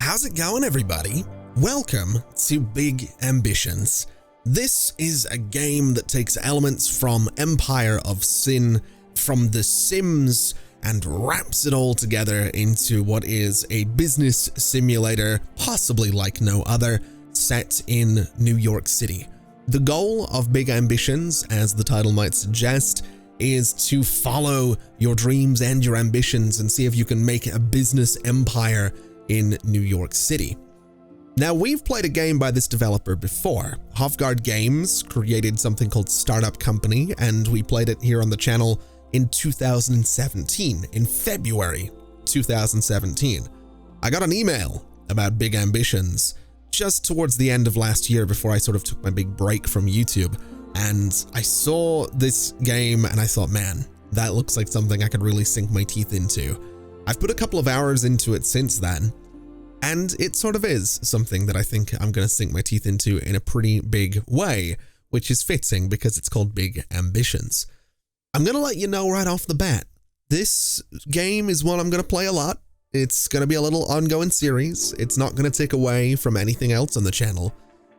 How's it going, everybody? Welcome to Big Ambitions. This is a game that takes elements from Empire of Sin, from the Sims, and wraps it all together into what is a business simulator, possibly like no other, set in New York City. The goal of Big Ambitions, as the title might suggest, is to follow your dreams and your ambitions and see if you can make a business empire in New York City. Now, we've played a game by this developer before. Hofgaard Games created something called Startup Company, and we played it here on the channel in 2017, in February 2017. I got an email about Big Ambitions just towards the end of last year before I sort of took my big break from YouTube, and I saw this game and I thought, man, that looks like something I could really sink my teeth into. I've put a couple of hours into it since then, and it sort of is something that I think I'm going to sink my teeth into in a pretty big way, which is fitting because it's called Big Ambitions. I'm going to let you know right off the bat, this game is one I'm going to play a lot. It's going to be a little ongoing series. It's not going to take away from anything else on the channel,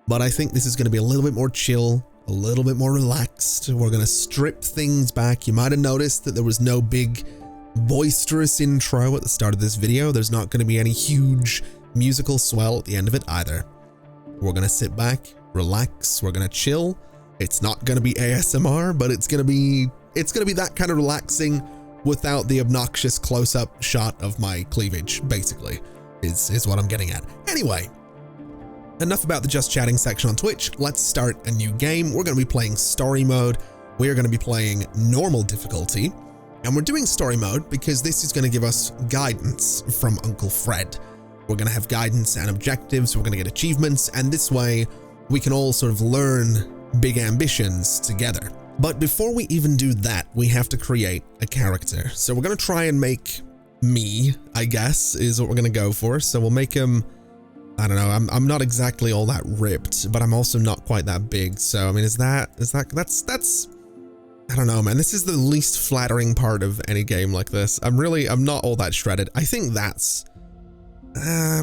but I think this is going to be a little bit more chill, a little bit more relaxed. We're going to strip things back. You might have noticed that there was no big boisterous intro at the start of this video. There's not going to be any huge musical swell at the end of it either. We're going to sit back, relax, we're going to chill. It's not going to be ASMR, but it's going to be that kind of relaxing without the obnoxious close-up shot of my cleavage, basically, is what I'm getting at. Anyway, enough about the just chatting section on Twitch. Let's start a new game. We're going to be playing story mode. We are going to be playing normal difficulty. And we're doing story mode because this is going to give us guidance from Uncle Fred. We're going to have guidance and objectives. We're going to get achievements. And this way we can all sort of learn big ambitions together. But before we even do that, we have to create a character. So we're going to try and make me, I guess, is what we're going to go for. So we'll make him, I don't know, I'm not exactly all that ripped, but I'm also not quite that big. So, I mean, that's, I don't know, man. This is the least flattering part of any game like this. I'm not all that shredded. I think that's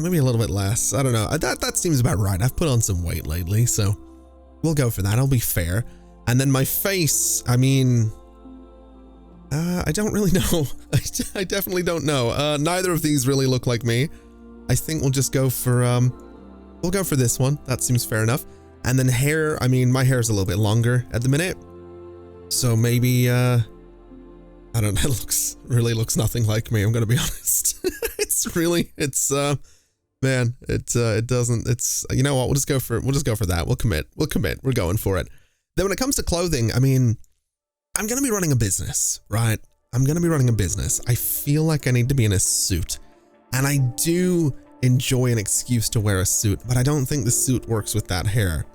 maybe a little bit less. I don't know. That seems about right. I've put on some weight lately, so we'll go for that. I'll be fair. And then my face, I mean, I don't really know. I definitely don't know. Neither of these really look like me. I think we'll just go for, we'll go for this one. That seems fair enough. And then hair, I mean, my hair is a little bit longer at the minute. So maybe, I don't know, it really looks nothing like me, I'm gonna be honest. Man, it doesn't, you know what, we'll just go for that. We'll commit, we're going for it. Then when it comes to clothing, I mean, I'm gonna be running a business, right? I'm gonna be running a business. I feel like I need to be in a suit, and I do enjoy an excuse to wear a suit, but I don't think the suit works with that hair.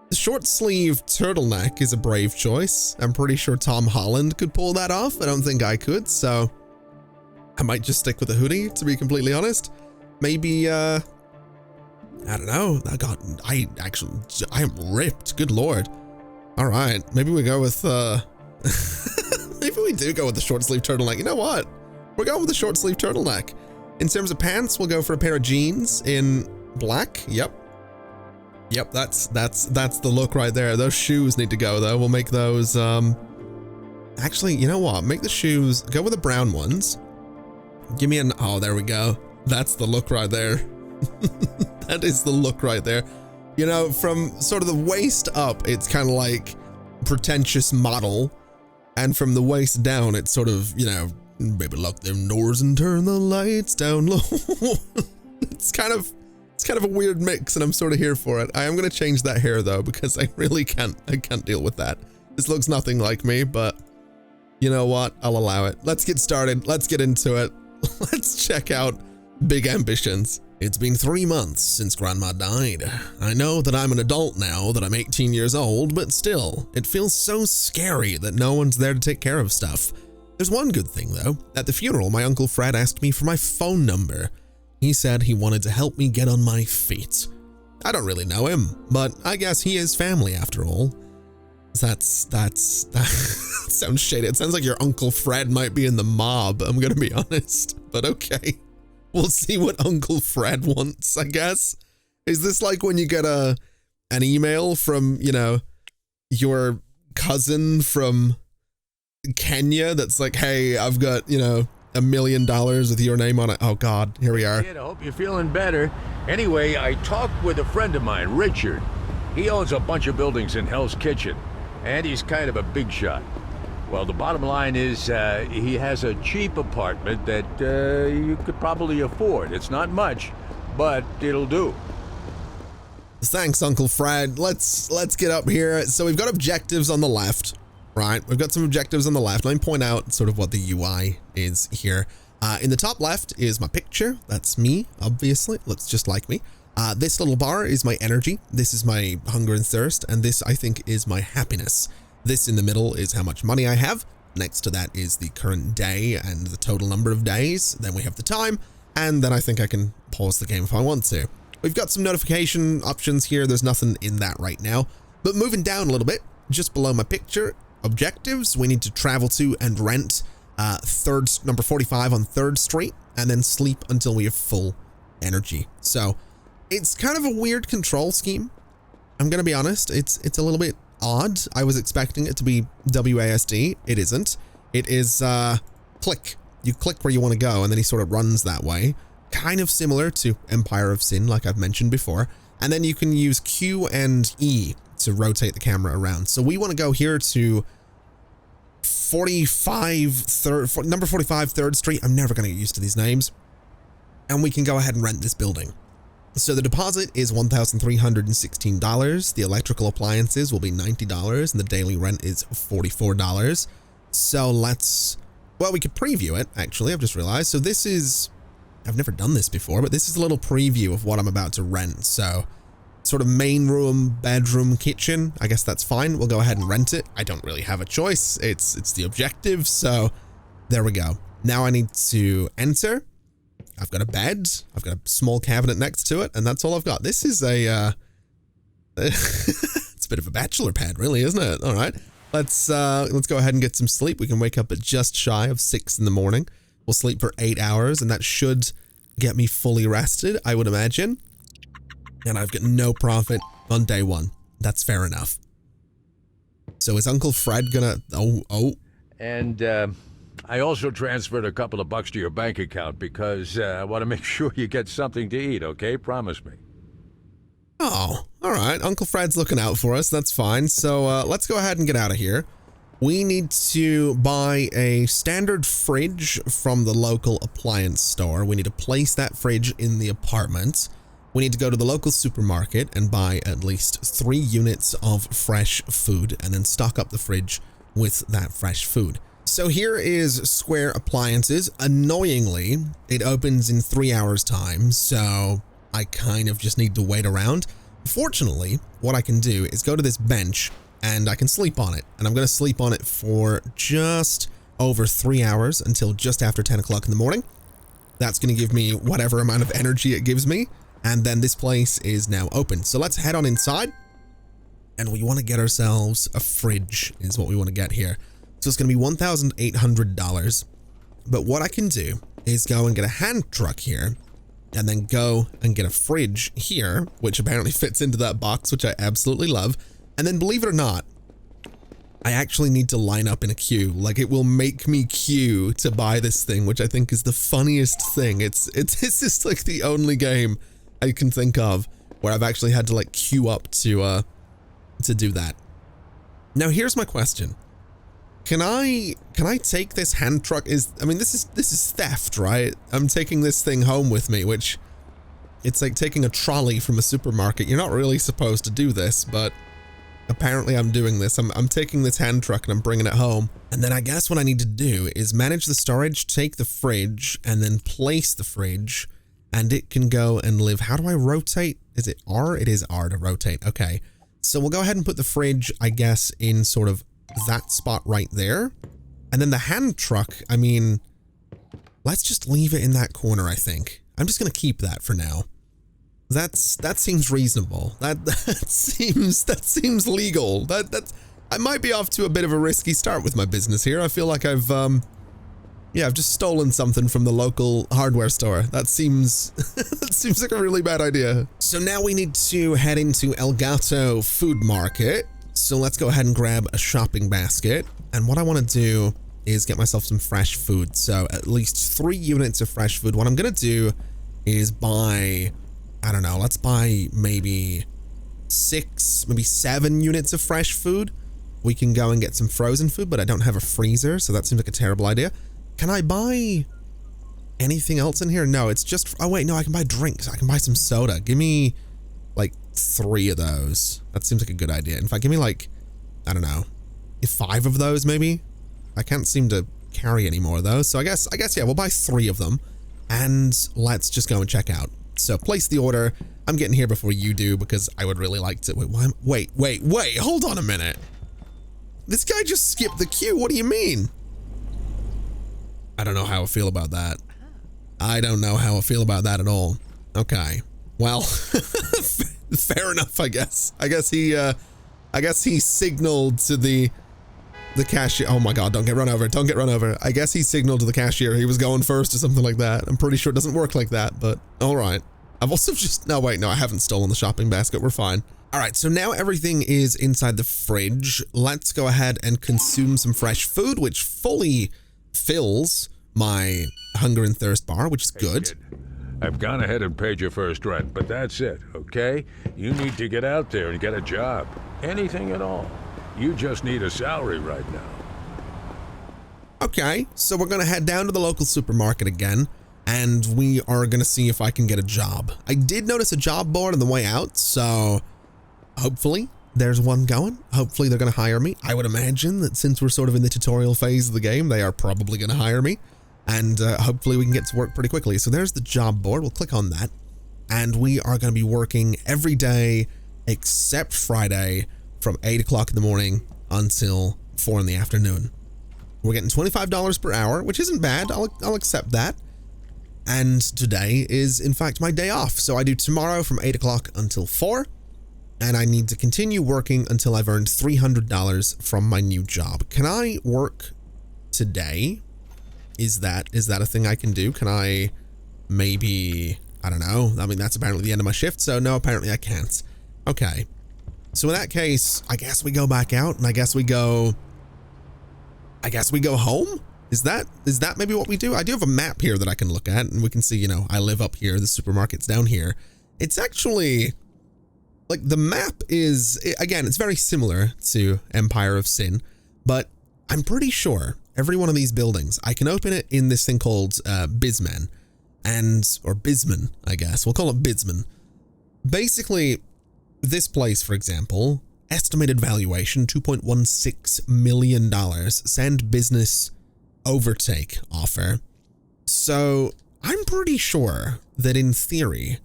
The short sleeve turtleneck is a brave choice. I'm pretty sure Tom Holland could pull that off. I don't think I could, so I might just stick with a hoodie, to be completely honest. Maybe, I don't know. I am ripped. Good Lord. All right. Maybe we go with, maybe we do go with the short sleeve turtleneck. You know what? We're going with the short sleeve turtleneck. In terms of pants, we'll go for a pair of jeans in black. Yep, that's the look right there. Those shoes need to go though. We'll make those, actually, you know what? Make the shoes, go with the brown ones. Give me oh, there we go. That's the look right there. That is the look right there. You know, from sort of the waist up, it's kind of like pretentious model. And from the waist down, it's sort of, you know, baby, lock them doors and turn the lights down low. It's kind of a weird mix, and I'm sort of here for it. I am going to change that hair though, because I really can't deal with that. This looks nothing like me, but you know what? I'll allow it. Let's get started. Let's get into it. Let's check out Big Ambitions. It's been 3 months since Grandma died. I know that I'm an adult now, that I'm 18 years old, but still, it feels so scary that no one's there to take care of stuff. There's one good thing though. At the funeral, my Uncle Fred asked me for my phone number. He said he wanted to help me get on my feet. I don't really know him, but I guess he is family after all. That sounds shady. It sounds like your Uncle Fred might be in the mob, I'm gonna be honest, but okay. We'll see what Uncle Fred wants, I guess. Is this like when you get an email from, you know, your cousin from Kenya that's like, hey, I've got, you know, $1 million with your name on it. Oh God, here we are. Kid, I hope you're feeling better. Anyway, I talked with a friend of mine, Richard. He owns a bunch of buildings in Hell's Kitchen, and he's kind of a big shot. Well, the bottom line is he has a cheap apartment that you could probably afford. It's not much, but it'll do. Thanks, Uncle Fred. Let's get up here. So we've got objectives on the left, right? We've got some objectives on the left. Let me point out sort of what the UI is here. In the top left is my picture. That's me, obviously. Looks just like me. This little bar is my energy. This is my hunger and thirst. And this, I think, is my happiness. This in the middle is how much money I have. Next to that is the current day and the total number of days. Then we have the time. And then I think I can pause the game if I want to. We've got some notification options here. There's nothing in that right now. But moving down a little bit, just below my picture, objectives, we need to travel to and rent number 45 on 3rd Street, and then sleep until we have full energy. So it's kind of a weird control scheme. I'm going to be honest. It's a little bit odd. I was expecting it to be WASD. It isn't. It is click. You click where you want to go, and then he sort of runs that way. Kind of similar to Empire of Sin, like I've mentioned before. And then you can use Q and E to rotate the camera around. So we want to go here to number 45 3rd Street. I'm never going to get used to these names. And we can go ahead and rent this building. So the deposit is $1,316. The electrical appliances will be $90, and the daily rent is $44. So well, we could preview it, actually. I've just realized. So this is, I've never done this before, but this is a little preview of what I'm about to rent. So sort of main room, bedroom, kitchen. I guess that's fine. We'll go ahead and rent it. I don't really have a choice. It's the objective. So there we go. Now I need to enter. I've got a bed. I've got a small cabinet next to it, and that's all I've got. This is a, it's a bit of a bachelor pad, really, isn't it? All right. Let's go ahead and get some sleep. We can wake up at just shy of 6 in the morning. We'll sleep for 8 hours, and that should get me fully rested, I would imagine. And I've got no profit on day 1. That's fair enough. So is Uncle Fred gonna... Oh. And I also transferred a couple of bucks to your bank account because I want to make sure you get something to eat, okay? Promise me. Oh, all right. Uncle Fred's looking out for us. That's fine. So let's go ahead and get out of here. We need to buy a standard fridge from the local appliance store. We need to place that fridge in the apartment. We need to go to the local supermarket and buy at least 3 units of fresh food and then stock up the fridge with that fresh food. So here is Square Appliances. Annoyingly, it opens in 3 hours time, so I kind of just need to wait around. Fortunately, what I can do is go to this bench and I can sleep on it. And I'm going to sleep on it for just over 3 hours until just after 10 o'clock in the morning. That's going to give me whatever amount of energy it gives me. And then this place is now open. So let's head on inside. And we want to get ourselves a fridge is what we want to get here. So it's going to be $1,800. But what I can do is go and get a hand truck here and then go and get a fridge here, which apparently fits into that box, which I absolutely love. And then believe it or not, I actually need to line up in a queue. Like, it will make me queue to buy this thing, which I think is the funniest thing. It's just like the only game I can think of where I've actually had to like queue up to do that. Now here's my question. Can I take this hand truck? This is theft, right? I'm taking this thing home with me, which it's like taking a trolley from a supermarket. You're not really supposed to do this, but apparently I'm doing this. I'm taking this hand truck and I'm bringing it home. And then I guess what I need to do is manage the storage, take the fridge, and then place the fridge, and it can go and live. How do I rotate? Is it R? It is R to rotate. Okay. So we'll go ahead and put the fridge, I guess, in sort of that spot right there. And then the hand truck, I mean, let's just leave it in that corner, I think. I'm just going to keep that for now. That seems reasonable. That seems legal. I might be off to a bit of a risky start with my business here. I feel like I've Yeah, I've just stolen something from the local hardware store. That seems that seems like a really bad idea. So now we need to head into El Gato Food Market. So let's go ahead and grab a shopping basket. And what I want to do is get myself some fresh food. So at least 3 units of fresh food. What I'm going to do is buy, I don't know, let's buy maybe 6, maybe 7 units of fresh food. We can go and get some frozen food, but I don't have a freezer, so that seems like a terrible idea. Can I buy anything else in here? No, it's just, oh wait, no, I can buy drinks. I can buy some soda. Give me like 3 of those. That seems like a good idea. In fact, give me like, I don't know, 5 of those maybe. I can't seem to carry any more of those. So I guess, yeah, we'll buy 3 of them and let's just go and check out. So place the order. I'm getting here before you do because I would really like to, wait, hold on a minute. This guy just skipped the queue. What do you mean? I don't know how I feel about that. I don't know how I feel about that at all. Okay. Well, fair enough, I guess. I guess he signaled to the cashier. Oh my God, don't get run over. Don't get run over. I guess he signaled to the cashier he was going first or something like that. I'm pretty sure it doesn't work like that, but all right. I've also just, no, wait, no, I haven't stolen the shopping basket. We're fine. All right, so now everything is inside the fridge. Let's go ahead and consume some fresh food, which fully fills my hunger and thirst bar, which is good. Hey, kid, I've gone ahead and paid your first rent, but that's it, okay? You need to get out there and get a job. Anything at all. You just need a salary right now. Okay, so we're gonna head down to the local supermarket again, and we are gonna see if I can get a job. I did notice a job board on the way out, so hopefully there's one going. Hopefully they're gonna hire me. I would imagine that since we're sort of in the tutorial phase of the game, they are probably gonna hire me, and hopefully we can get to work pretty quickly. So there's the job board. We'll click on that, and we are gonna be working every day except Friday from 8 o'clock in the morning until 4 in the afternoon. We're getting $25 per hour, which isn't bad. I'll accept that. And today is, in fact, my day off. So I do tomorrow from 8 o'clock until 4. And I need to continue working until I've earned $300 from my new job. Can I work today? Is that a thing I can do? Can I maybe, I don't know. I mean, that's apparently the end of my shift. So no, apparently I can't. Okay. So in that case, I guess we go back out and I guess we go home. Is that maybe what we do? I do have a map here that I can look at and we can see, you know, I live up here. The supermarket's down here. It's actually like the map is, again, it's very similar to Empire of Sin, but I'm pretty sure every one of these buildings, I can open it in this thing called Bisman or Bisman, I guess. We'll call it Bisman. Basically, this place, for example, estimated valuation, $2.16 million, send business overtake offer. So I'm pretty sure that in theory,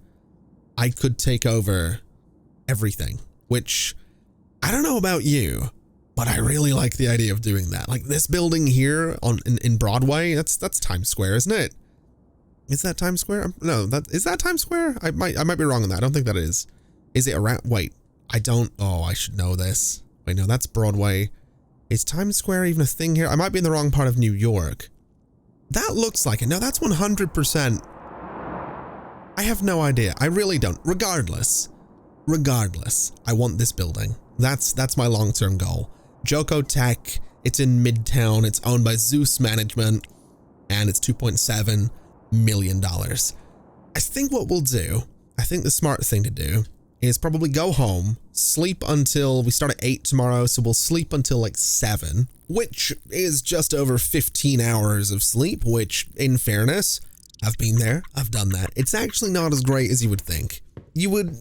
I could take over everything, which I don't know about you, but I really like the idea of doing that. Like this building here in Broadway, that's Times Square, isn't it? Is that Times Square? No, is that Times Square? I might be wrong on that. I don't think that is. Is it around? Wait, I should know this. Wait, no, that's Broadway. Is Times Square even a thing here? I might be in the wrong part of New York. That looks like it. No, that's 100%. I have no idea. I really don't. Regardless, I want this building. That's my long-term goal. Joko Tech, it's in Midtown. It's owned by Zeus Management, and it's $2.7 million. I think what we'll do, I think the smart thing to do is probably go home, sleep until, we start at 8 tomorrow, so we'll sleep until like 7, which is just over 15 hours of sleep, which, in fairness, I've been there, I've done that. It's actually not as great as you would think. You would,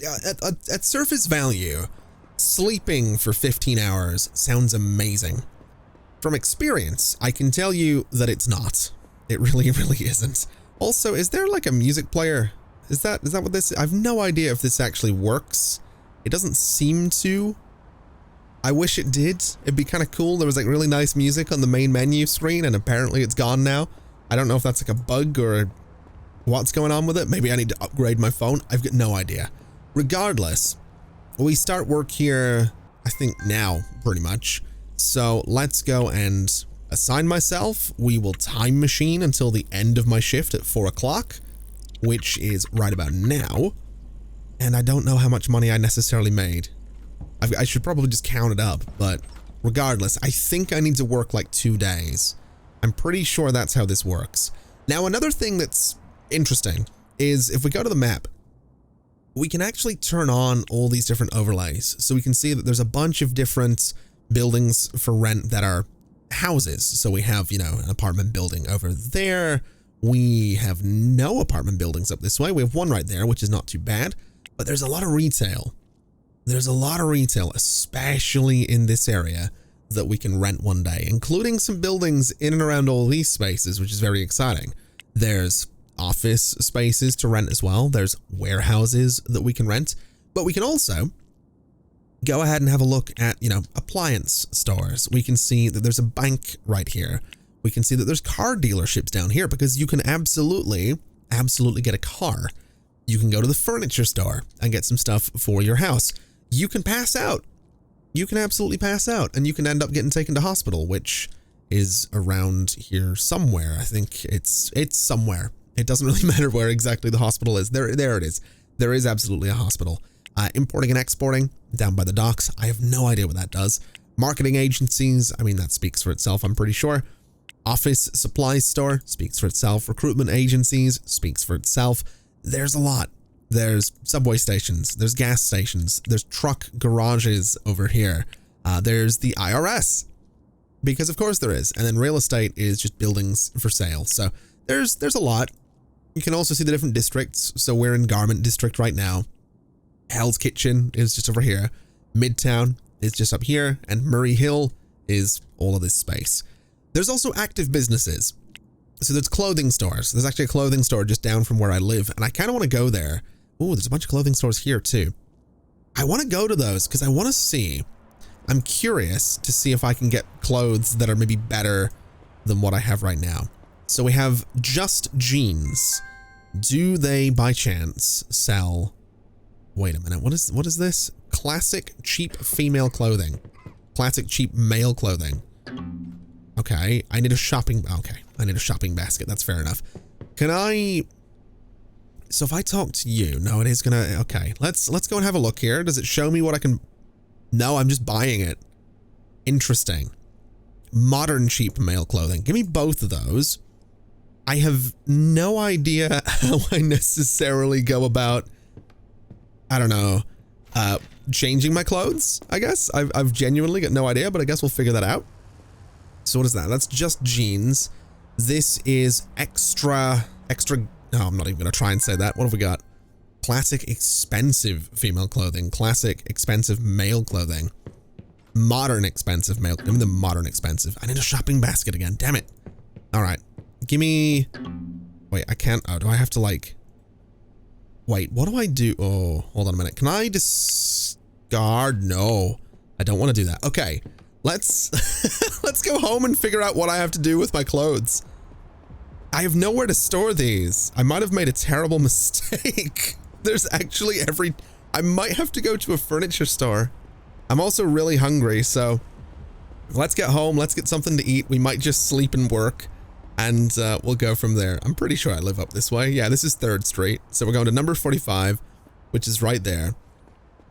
at surface value, sleeping for 15 hours sounds amazing. From experience, I can tell you that it's not. It really, really isn't. Also, is there like a music player? Is that what this is? I have no idea if this actually works. It doesn't seem to. I wish it did. It'd be kind of cool. There was like really nice music on the main menu screen and apparently it's gone now. I don't know if that's like a bug or what's going on with it. Maybe I need to upgrade my phone. I've got no idea. Regardless, we start work here, I think now, pretty much. So let's go and assign myself. We will time machine until the end of my shift at 4 o'clock, which is right about now. And I don't know how much money I necessarily made. I should probably just count it up, but regardless, I think I need to work like 2 days. I'm pretty sure that's how this works. Now, another thing that's interesting is if we go to the map, we can actually turn on all these different overlays. So we can see that there's a bunch of different buildings for rent that are houses. So we have, you know, an apartment building over there. We have no apartment buildings up this way. We have one right there, which is not too bad, but there's a lot of retail. There's a lot of retail, especially in this area, that we can rent one day, including some buildings in and around all these spaces, which is very exciting. There's office spaces to rent as well. There's warehouses that we can rent, but we can also go ahead and have a look at, you know, appliance stores. We can see that there's a bank right here. We can see that there's car dealerships down here because you can absolutely get a car. You can go to the furniture store and get some stuff for your house. You can pass out. You can absolutely pass out and you can end up getting taken to hospital, which is around here somewhere. I think it's somewhere. It doesn't really matter where exactly the hospital is. There it is. There is absolutely a hospital. Importing and exporting down by the docks. I have no idea what that does. Marketing agencies. I mean, that speaks for itself, I'm pretty sure. Office supplies store speaks for itself. Recruitment agencies speaks for itself. There's a lot. There's subway stations. There's gas stations. There's truck garages over here. There's the IRS, because of course there is. And then real estate is just buildings for sale. So there's a lot. You can also see the different districts. So we're in Garment District right now. Hell's Kitchen is just over here. Midtown is just up here. And Murray Hill is all of this space. There's also active businesses. So there's clothing stores. There's actually a clothing store just down from where I live. And I kind of want to go there. Ooh, there's a bunch of clothing stores here too. I want to go to those because I want to see. I'm curious to see if I can get clothes that are maybe better than what I have right now. So we have Just Jeans. Do they by chance sell... Wait a minute. What is this? Classic cheap female clothing. Classic cheap male clothing. Okay. I need a shopping basket. That's fair enough. Can I... So if I talk to you, no, it is gonna, okay. Let's go and have a look here. Does it show me what I can... No, I'm just buying it. Interesting. Modern cheap male clothing. Give me both of those. I have no idea how I necessarily go about, I don't know, changing my clothes, I guess. I've genuinely got no idea, but I guess we'll figure that out. So what is that? That's Just Jeans. This is extra, no, I'm not even going to try and say that. What have we got? Classic expensive female clothing. Classic expensive male clothing. Modern expensive male. Give me the modern expensive. I need a shopping basket again. Damn it. All right. Give me... Wait, I can't... Oh, do I have to like... Wait, what do I do? Oh, hold on a minute. Can I discard? No, I don't want to do that. Okay, let's let's go home and figure out what I have to do with my clothes. I have nowhere to store these. I might have made a terrible mistake. There's actually I might have to go to a furniture store. I'm also really hungry, so let's get home. Let's get something to eat. We might just sleep and work. And we'll go from there. I'm pretty sure I live up this way. Yeah, this is 3rd Street. So we're going to number 45, which is right there.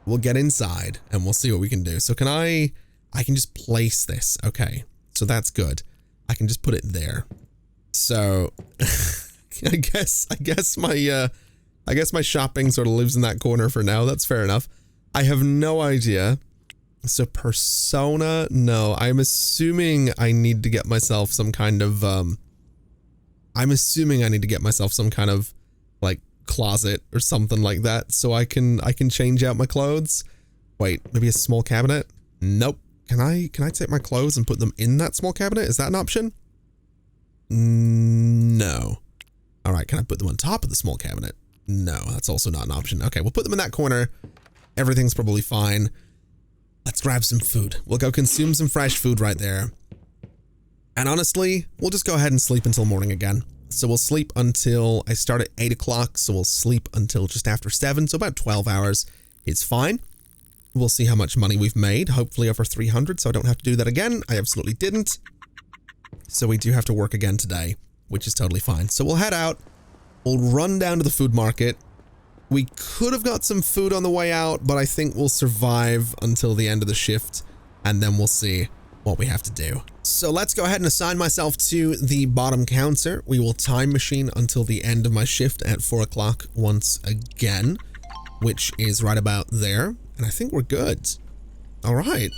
We'll get inside and we'll see what we can do. So can I can just place this. Okay, so that's good. I can just put it there. So I guess my shopping sort of lives in that corner for now. That's fair enough. I have no idea. So persona, no. I'm assuming I need to get myself some kind of like closet or something like that so I can change out my clothes. Wait, maybe a small cabinet? Nope. Can I take my clothes and put them in that small cabinet? Is that an option? No. All right, can I put them on top of the small cabinet? No, that's also not an option. Okay, we'll put them in that corner. Everything's probably fine. Let's grab some food. We'll go consume some fresh food right there. And honestly, we'll just go ahead and sleep until morning again. So we'll sleep until I start at 8 o'clock. So we'll sleep until just after 7. So about 12 hours is fine. We'll see how much money we've made. Hopefully over 300. So I don't have to do that again. I absolutely didn't. So we do have to work again today, which is totally fine. So we'll head out. We'll run down to the food market. We could have got some food on the way out, but I think we'll survive until the end of the shift, and then we'll see what we have to do. So let's go ahead and assign myself to the bottom counter. We will time machine until the end of my shift at 4 o'clock once again, which is right about there. And I think we're good. All right.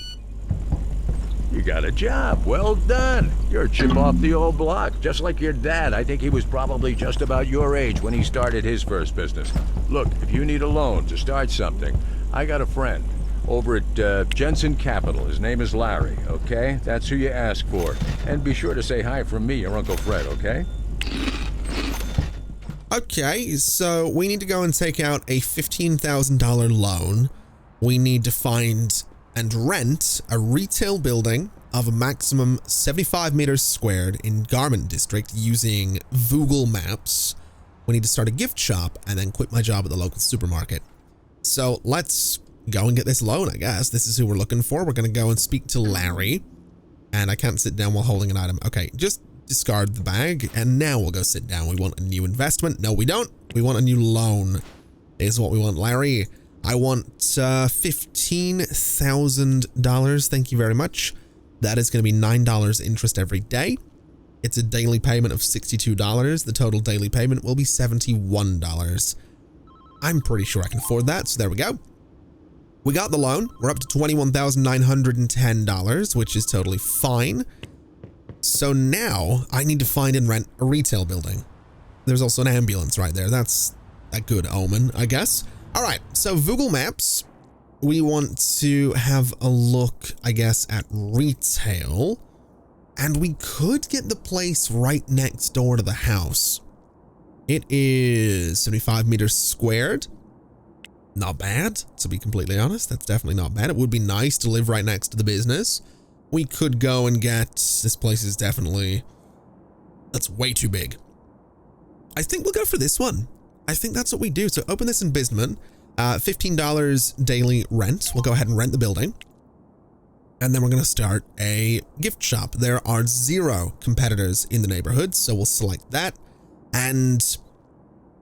You got a job. Well done. You're a chip off the old block, just like your dad. I think he was probably just about your age when he started his first business. Look, if you need a loan to start something, I got a friend over at Jensen Capital. His name is Larry, okay? That's who you ask for. And be sure to say hi from me, your Uncle Fred, okay? Okay, so we need to go and take out a $15,000 loan. We need to find and rent a retail building of a maximum 75 meters squared in Garment District using Google Maps. We need to start a gift shop and then quit my job at the local supermarket. So let's go and get this loan, I guess. This is who we're looking for. We're going to go and speak to Larry. And I can't sit down while holding an item. Okay, just discard the bag. And now we'll go sit down. We want a new investment. No, we don't. We want a new loan is what we want, Larry. I want $15,000. Thank you very much. That is going to be $9 interest every day. It's a daily payment of $62. The total daily payment will be $71. I'm pretty sure I can afford that. So there we go. We got the loan. We're up to $21,910, which is totally fine. So now I need to find and rent a retail building. There's also an ambulance right there. That's a good omen, I guess. All right, so Google Maps, we want to have a look, I guess, at retail, and we could get the place right next door to the house. It is 75 meters squared. Not bad, to be completely honest. That's definitely not bad. It would be nice to live right next to the business. We could go and get, this place is definitely, that's way too big. I think we'll go for this one. I think that's what we do. So open this in Bisman, $15 daily rent. We'll go ahead and rent the building. And then we're going to start a gift shop. There are 0 competitors in the neighborhood, so we'll select that. And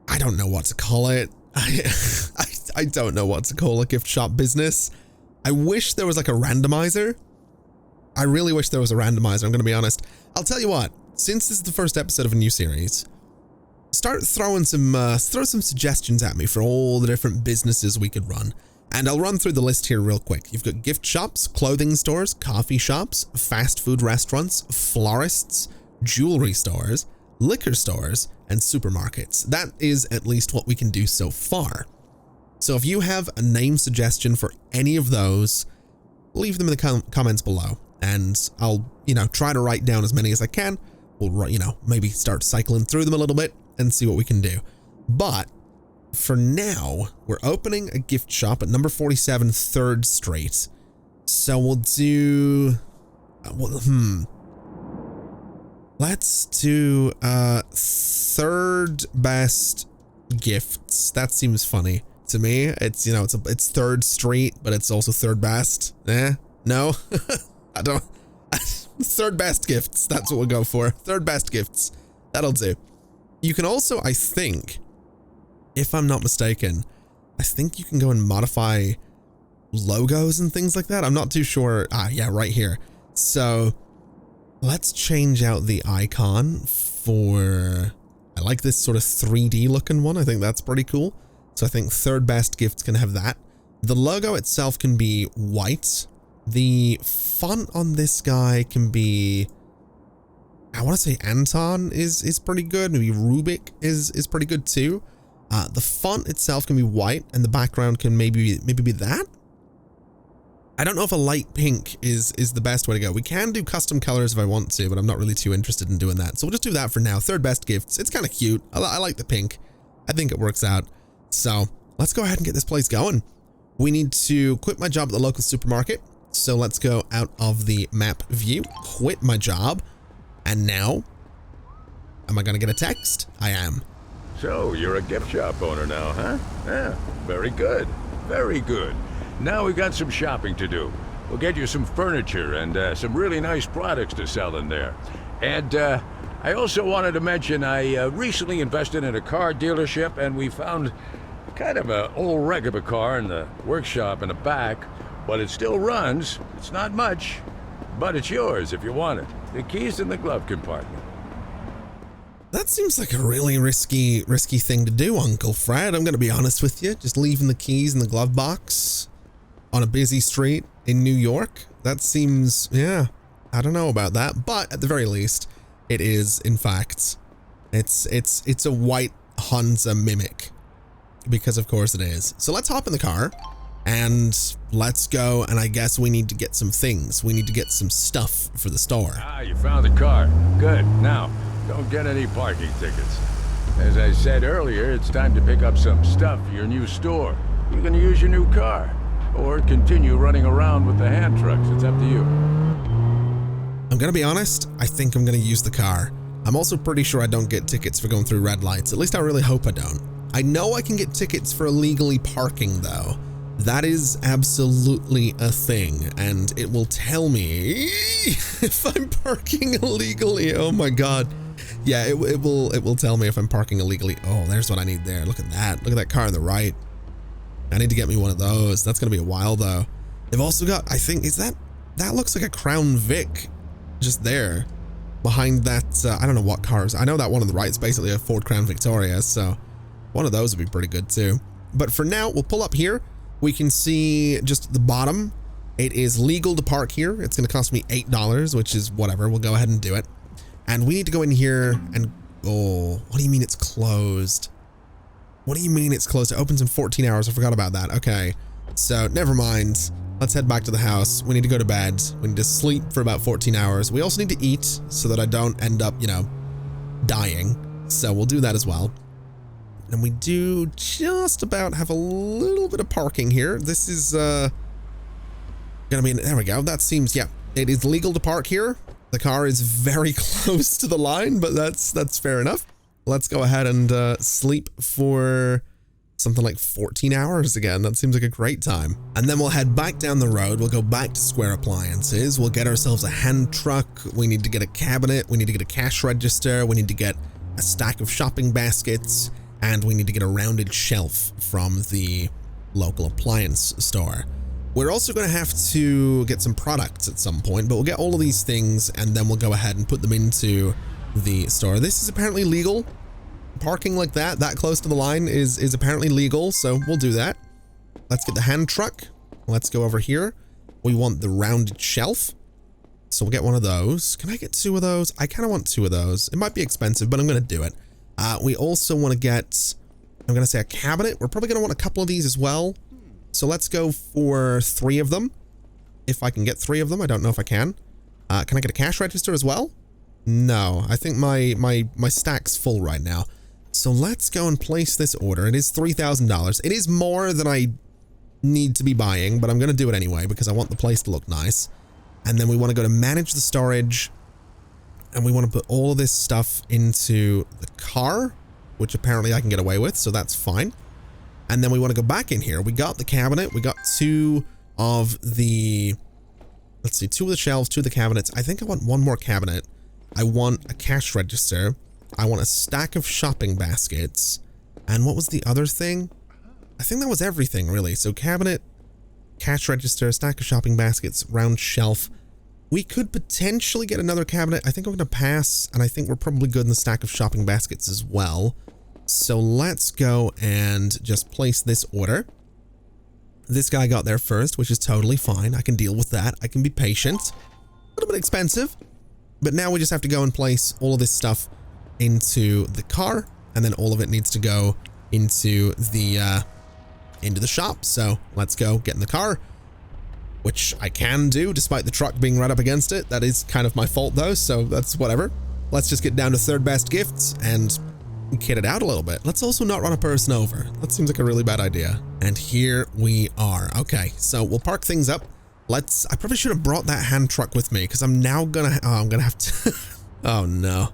I don't know what to call it. I don't know what to call a gift shop business. I wish there was like a randomizer. I really wish there was a randomizer, I'm going to be honest. I'll tell you what, since this is the first episode of a new series, start throwing some suggestions at me for all the different businesses we could run. And I'll run through the list here real quick. You've got gift shops, clothing stores, coffee shops, fast food restaurants, florists, jewelry stores, liquor stores, and supermarkets. That is at least what we can do so far. So if you have a name suggestion for any of those, leave them in the comments below. And I'll, try to write down as many as I can. We'll, maybe start cycling through them a little bit and see what we can do. But for now, we're opening a gift shop at number 47 3rd Street. So we'll do, let's do third best gifts. That seems funny to me. It's, it's 3rd Street, but it's also third best. No, I don't. Third best gifts. That's what we'll go for. Third best gifts. That'll do. You can also, I think, if I'm not mistaken, I think you can go and modify logos and things like that. I'm not too sure. Yeah, right here. So let's change out the icon for, I like this sort of 3D looking one. I think that's pretty cool. So I think third best gifts can have that. The logo itself can be white. The font on this guy can be, I want to say Anton is pretty good. Maybe Rubik is pretty good too. The font itself can be white and the background can maybe be that. I don't know if a light pink is the best way to go. We can do custom colors if I want to, but I'm not really too interested in doing that. So we'll just do that for now. Third best gifts. It's kind of cute. I like the pink. I think it works out. So let's go ahead and get this place going. We need to quit my job at the local supermarket. So let's go out of the map view, quit my job. And now, am I going to get a text? I am. So you're a gift shop owner now, huh? Yeah, very good. Very good. Now we've got some shopping to do. We'll get you some furniture and some really nice products to sell in there. And I also wanted to mention I recently invested in a car dealership, and we found kind of an old wreck of a car in the workshop in the back, but it still runs. It's not much, but it's yours if you want it. The key's in the glove compartment. That seems like a really risky thing to do, Uncle Fred. I'm going to be honest with you. Just leaving the keys in the glove box on a busy street in New York. That seems, yeah, I don't know about that. But at the very least, it is, in fact, it's a white Hunza mimic. Because of course it is. So let's hop in the car and let's go. And I guess we need to get some things. We need to get some stuff for the store. Ah, you found the car. Good. Now, don't get any parking tickets. As I said earlier, it's time to pick up some stuff for your new store. You can use your new car or continue running around with the hand trucks. It's up to you. I'm gonna be honest, I think I'm gonna use the car. I'm also pretty sure I don't get tickets for going through red lights. At least I really hope I don't. I know I can get tickets for illegally parking though. That is absolutely a thing, and it will tell me if I'm parking illegally. Oh my god. Yeah, it will tell me if I'm parking illegally. Oh, there's what I need there. Look at that. Look at that car on the right. I need to get me one of those. That's gonna be a while though. They've also got, I think, that looks like a Crown Vic just there behind that. I don't know what cars. I know that one on the right is basically a Ford Crown Victoria, so one of those would be pretty good too. But for now, we'll pull up here. We can see just the bottom. It is legal to park here. It's going to cost me $8, which is whatever. We'll go ahead and do it. And we need to go in here and, oh, what do you mean it's closed? What do you mean it's closed? It opens in 14 hours. I forgot about that. Okay. So never mind. Let's head back to the house. We need to go to bed. We need to sleep for about 14 hours. We also need to eat so that I don't end up, you know, dying. So we'll do that as well. And we do just about have a little bit of parking here. This is gonna be, there we go. That seems, yeah, it is legal to park here. The car is very close to the line, but that's fair enough. Let's go ahead and sleep for something like 14 hours again. That seems like a great time. And then we'll head back down the road. We'll go back to Square Appliances. We'll get ourselves a hand truck. We need to get a cabinet. We need to get a cash register. We need to get a stack of shopping baskets. And we need to get a rounded shelf from the local appliance store. We're also going to have to get some products at some point, but we'll get all of these things and then we'll go ahead and put them into the store. This is apparently legal. Parking like that close to the line is apparently legal, so we'll do that. Let's get the hand truck. Let's go over here. We want the rounded shelf. So we'll get one of those. Can I get two of those? I kind of want two of those. It might be expensive, but I'm going to do it. We also want to get, I'm going to say a cabinet. We're probably going to want a couple of these as well. So let's go for 3 of them. If I can get 3 of them. I don't know if I can. Can I get a cash register as well? No, I think my stack's full right now. So let's go and place this order. It is $3,000. It is more than I need to be buying, but I'm going to do it anyway because I want the place to look nice. And then we want to go to manage the storage. And we want to put all of this stuff into the car, which apparently I can get away with, so that's fine. And then we want to go back in here. We got the cabinet. We got 2 of the, let's see, 2 of the shelves, 2 of the cabinets. I think I want 1 more cabinet. I want a cash register. I want a stack of shopping baskets. And what was the other thing? I think that was everything, really. So cabinet, cash register, stack of shopping baskets, round shelf. We could potentially get another cabinet. I think I'm going to pass, and I think we're probably good in the stack of shopping baskets as well. So let's go and just place this order. This guy got there first, which is totally fine. I can deal with that. I can be patient. A little bit expensive, but now we just have to go and place all of this stuff into the car, and then all of it needs to go into the shop. So let's go get in the car, which I can do despite the truck being right up against it. That is kind of my fault though, so that's whatever. Let's just get down to third best gifts and kit it out a little bit. Let's also not run a person over. That seems like a really bad idea. And here we are. Okay, so we'll park things up. I probably should have brought that hand truck with me because I'm now gonna, I'm gonna have to, oh no.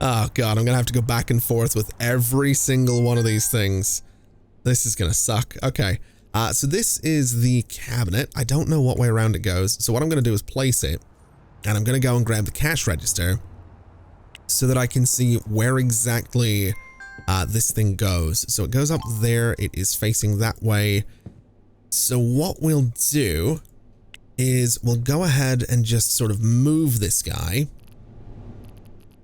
Oh God, I'm gonna have to go back and forth with every single one of these things. This is gonna suck. Okay. So this is the cabinet. I don't know what way around it goes. So what I'm going to do is place it, and I'm going to go and grab the cash register, so that I can see where exactly this thing goes. So it goes up there. It is facing that way. So what we'll do is we'll go ahead and just sort of move this guy.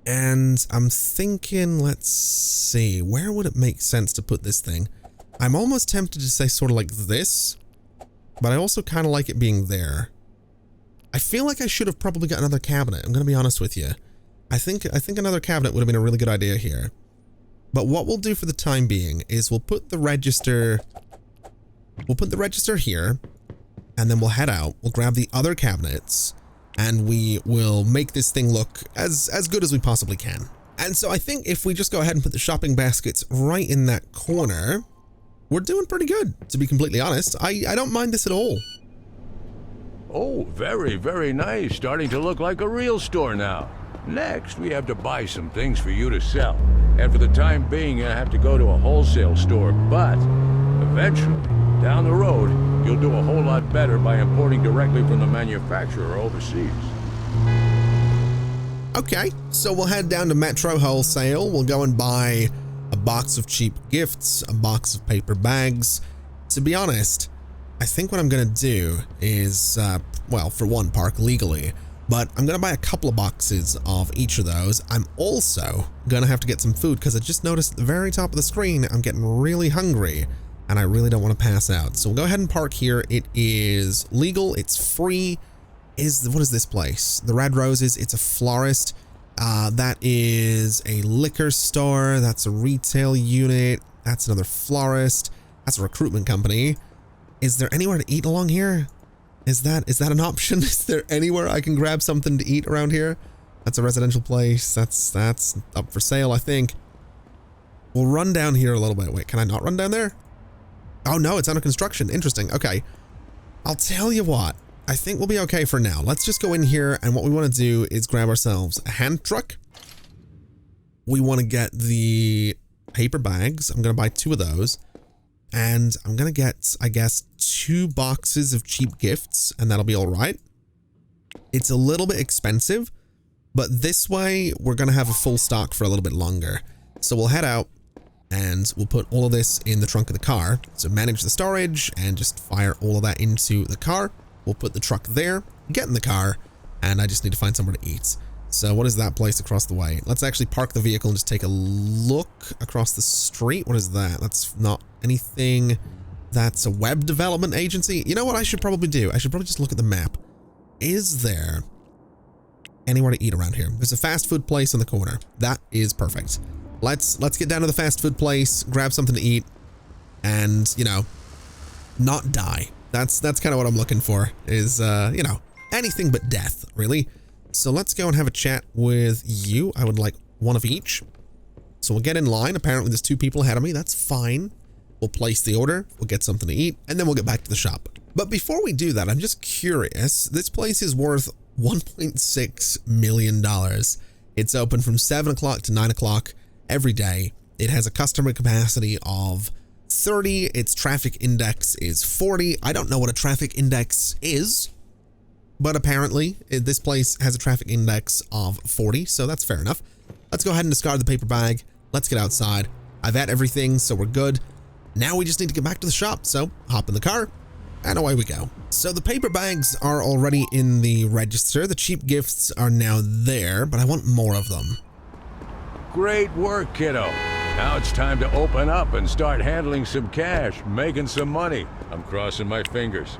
And I'm thinking, let's see, where would it make sense to put this thing? I'm almost tempted to say sort of like this, but I also kind of like it being there. I feel like I should have probably got another cabinet. I'm going to be honest with you. I think another cabinet would have been a really good idea here. But what we'll do for the time being is we'll put the register here, and then we'll head out. We'll grab the other cabinets, and we will make this thing look as good as we possibly can. And so I think if we just go ahead and put the shopping baskets right in that corner, we're doing pretty good, to be completely honest. I don't mind this at all. Oh, very, very nice. Starting to look like a real store now. Next, we have to buy some things for you to sell. And for the time being, you have to go to a wholesale store. But eventually, down the road, you'll do a whole lot better by importing directly from the manufacturer overseas. Okay, so we'll head down to Metro Wholesale. We'll go and buy a box of cheap gifts, a box of paper bags. To be honest, I think what I'm going to do is, well, for one, park legally, but I'm going to buy a couple of boxes of each of those. I'm also going to have to get some food because I just noticed at the very top of the screen, I'm getting really hungry and I really don't want to pass out. So we'll go ahead and park here. It is legal. It's free. What is this place? The Red Roses. It's a florist. That is a liquor store. That's a retail unit. That's another florist. That's a recruitment company. Is there anywhere to eat along here? Is that an option? Is there anywhere I can grab something to eat around here? That's a residential place. That's up for sale, I think. We'll run down here a little bit. Wait, can I not run down there? Oh no, it's under construction. Interesting. Okay. I'll tell you what. I think we'll be okay for now. Let's just go in here, and what we want to do is grab ourselves a hand truck. We want to get the paper bags. I'm going to buy 2 of those. And I'm going to get, I guess, 2 boxes of cheap gifts, and that'll be all right. It's a little bit expensive, but this way we're going to have a full stock for a little bit longer. So we'll head out and we'll put all of this in the trunk of the car. So manage the storage and just fire all of that into the car. We'll put the truck there, get in the car, and I just need to find somewhere to eat. So what is that place across the way? Let's actually park the vehicle and just take a look across the street. What is that? That's not anything. That's a web development agency. You know what I should probably do? I should probably just look at the map. Is there anywhere to eat around here? There's a fast food place in the corner. That is perfect. Let's get down to the fast food place, grab something to eat, and, you know, not die. That's kind of what I'm looking for is, you know, anything but death, really. So let's go and have a chat with you. I would like 1 of each. So we'll get in line. Apparently there's 2 people ahead of me. That's fine. We'll place the order. We'll get something to eat, and then we'll get back to the shop. But before we do that, I'm just curious. This place is worth $1.6 million. It's open from 7 o'clock to 9 o'clock every day. It has a customer capacity of 30. Its traffic index is 40. I don't know what a traffic index is, but apparently this place has a traffic index of 40, so that's fair enough. Let's go ahead and discard the paper bag. Let's get outside. I've had everything, so we're good. Now we just need to get back to the shop, so hop in the car, and away we go. So the paper bags are already in the register. The cheap gifts are now there, but I want more of them. Great work, kiddo. Now it's time to open up and start handling some cash, making some money. I'm crossing my fingers.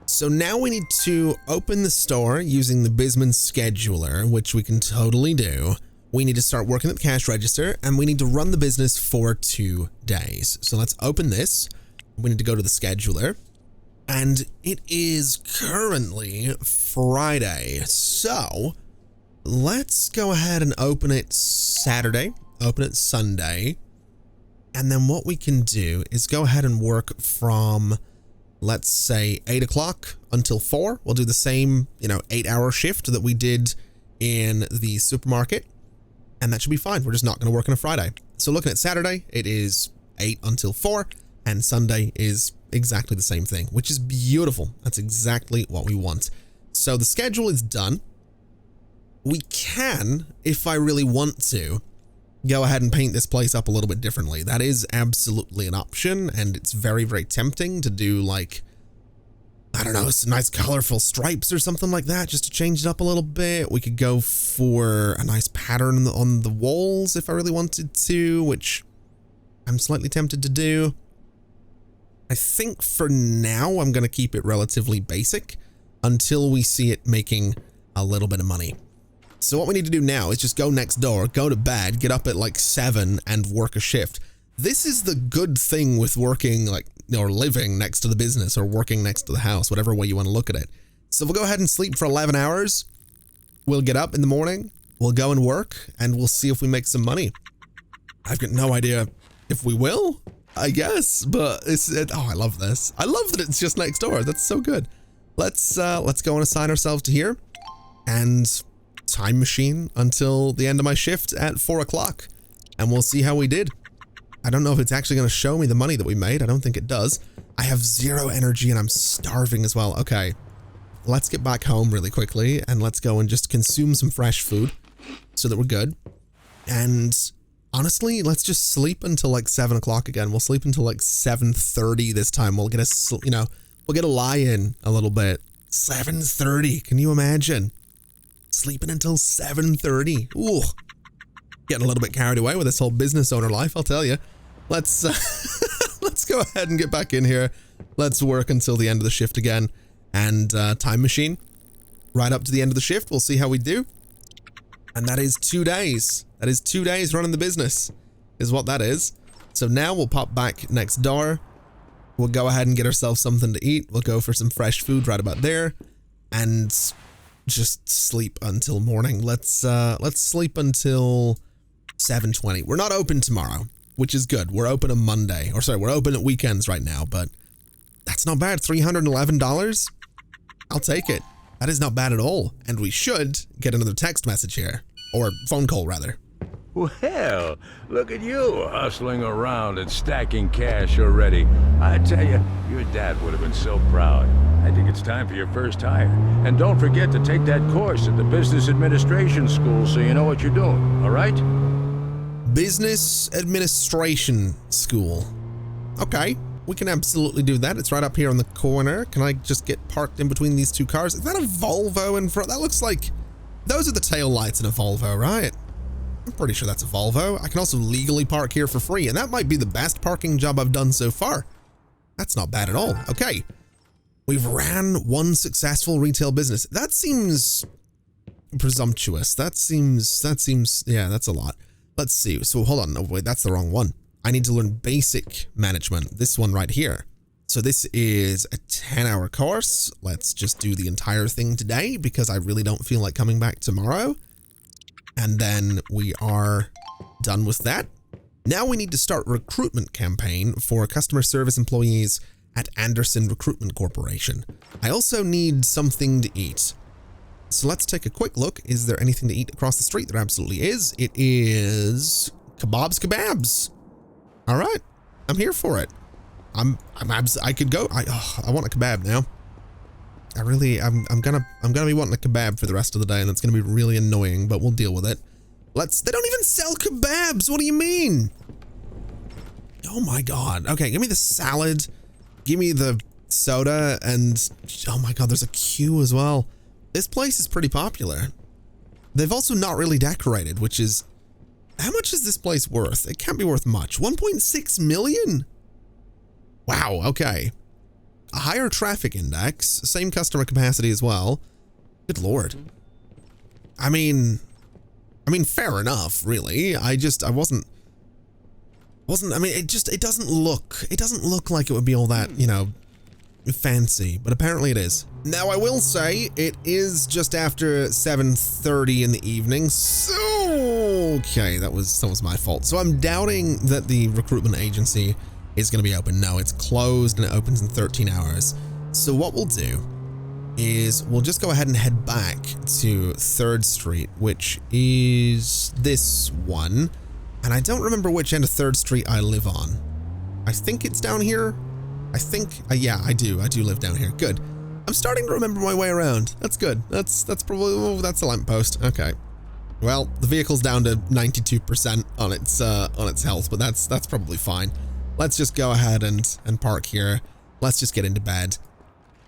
So now we need to open the store using the Bisman scheduler, which we can totally do. We need to start working at the cash register, and we need to run the business for 2 days. So let's open this. We need to go to the scheduler, and it is currently Friday. So let's go ahead and open it Saturday, open it Sunday. And then what we can do is go ahead and work from, let's say, 8 o'clock until 4. We'll do the same, 8-hour shift that we did in the supermarket. And that should be fine. We're just not going to work on a Friday. So looking at Saturday, it is 8 until 4. And Sunday is exactly the same thing, which is beautiful. That's exactly what we want. So the schedule is done. we can, if I really want to, go ahead and paint this place up a little bit differently. That is absolutely an option, and it's very, very tempting to do, like, I don't know, some nice colorful stripes or something like that, just to change it up a little bit. We could go for a nice pattern on the walls if I really wanted to, which I'm slightly tempted to do. I think for now, I'm going to keep it relatively basic until we see it making a little bit of money. So what we need to do now is just go next door, go to bed, get up at like 7 and work a shift. This is the good thing with working like, or living next to the business or working next to the house, whatever way you want to look at it. So we'll go ahead and sleep for 11 hours. We'll get up in the morning, we'll go and work, and we'll see if we make some money. I've got no idea if we will, I guess, but oh, I love this. I love that it's just next door. That's so good. Let's go and assign ourselves to here and time machine until the end of my shift at 4 o'clock, and we'll see how we did. I don't know if it's actually going to show me the money that we made. I don't think it does. I have 0 energy and I'm starving as well. Okay, let's get back home really quickly and let's go and just consume some fresh food so that we're good. And honestly, let's just sleep until like 7 o'clock again. We'll sleep until like 7:30 this time. We'll get we'll get a lie in a little bit. 7:30. Can you imagine? Sleeping until 7:30. Ooh. Getting a little bit carried away with this whole business owner life, I'll tell you. Let's let's go ahead and get back in here. Let's work until the end of the shift again. And time machine right up to the end of the shift. We'll see how we do. And that is 2 days. That is 2 days running the business is what that is. So now we'll pop back next door. We'll go ahead and get ourselves something to eat. We'll go for some fresh food right about there and just sleep until morning. Let's sleep until 7:20. We're not open tomorrow, which is good. We're open on Monday. Or sorry, we're open at weekends right now, but that's not bad. $311? I'll take it. That is not bad at all. And we should get another text message here. Or phone call, rather. Well, look at you hustling around and stacking cash already. I tell you, your dad would have been so proud. I think it's time for your first hire. And don't forget to take that course at the Business Administration School so you know what you're doing, all right? Business Administration School. Okay, we can absolutely do that. It's right up here on the corner. Can I just get parked in between these two cars? Is that a Volvo in front? That looks like... Those are the tail lights in a Volvo, right? I'm pretty sure that's a Volvo. I can also legally park here for free, and that might be the best parking job I've done so far. That's not bad at all. Okay. We've ran one successful retail business. That seems presumptuous. That seems, yeah, that's a lot. Let's see. So hold on. No, wait, that's the wrong one. I need to learn basic management. This one right here. So this is a 10-hour course. Let's just do the entire thing today because I really don't feel like coming back tomorrow. And then we are done with that. Now we need to start a recruitment campaign for customer service employees at Anderson Recruitment Corporation. I also need something to eat. So let's take a quick look. Is there anything to eat across the street? There absolutely is. It is kebabs. All right. I'm here for it. I could go. I want a kebab now. I'm gonna be wanting a kebab for the rest of the day, and it's gonna be really annoying, but we'll deal with it. They don't even sell kebabs. What do you mean? Oh my God. Okay, give me the salad. Give me the soda, and oh my God, there's a queue as well. This place is pretty popular. They've also not really decorated, which is, how much is this place worth? It can't be worth much. 1.6 million? Wow, okay. A higher traffic index, same customer capacity as well. Good Lord. I mean, fair enough, really. I mean, it doesn't look like it would be all that, you know, fancy, but apparently it is. Now, I will say it is just after 7:30 in the evening, so okay, that was my fault. So I'm doubting that the recruitment agency is going to be open. No, it's closed and it opens in 13 hours. So what we'll do is we'll just go ahead and head back to 3rd Street, which is this one. And I don't remember which end of 3rd Street I live on. I think it's down here. I think, yeah, I do live down here. Good. I'm starting to remember my way around. That's good. That's probably, oh, that's a lamppost. Okay. Well, the vehicle's down to 92% on its health, but that's probably fine. Let's just go ahead and park here. Let's just get into bed,